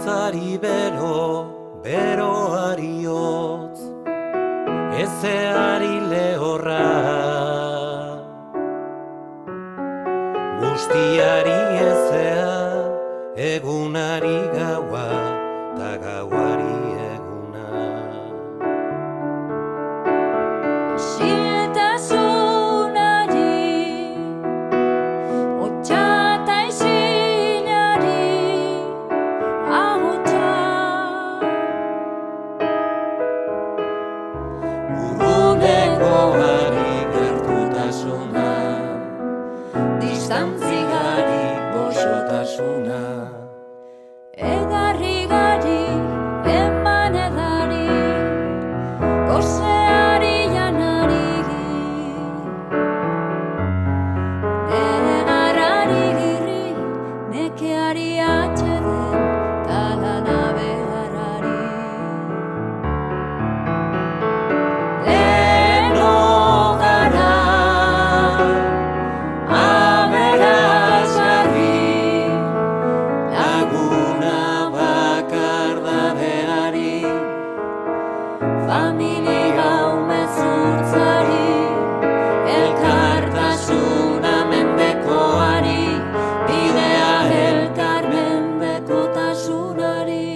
hotzari bero, beroari hotz, ezeari lehorra, guztiari ezea, egunari gaua, ta gauari eguna. Urrunekoari gertutasuna, distantzigari goxotasuna. Egarrigari, eman edari, gozeari janari, egarrari girri, nekeari atxeden, talana beharari. Deno gara, aberasgarri, laguna bakardadeari, familia umezurtzari, elkartasuna mendekoari, bidea elkar mendekotasunari.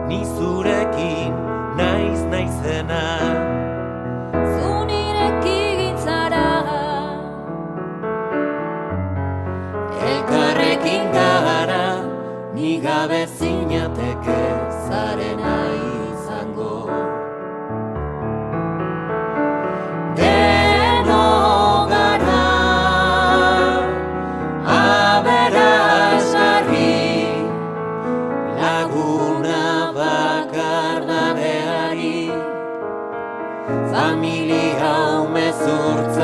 Ni zurekin naiz naizena, Zu nirekin zara, elkarrekin gara, ni gabe zinateke zarena izango. Deno gara, aberasgarri, laguna bakardadeari, familia umezurtz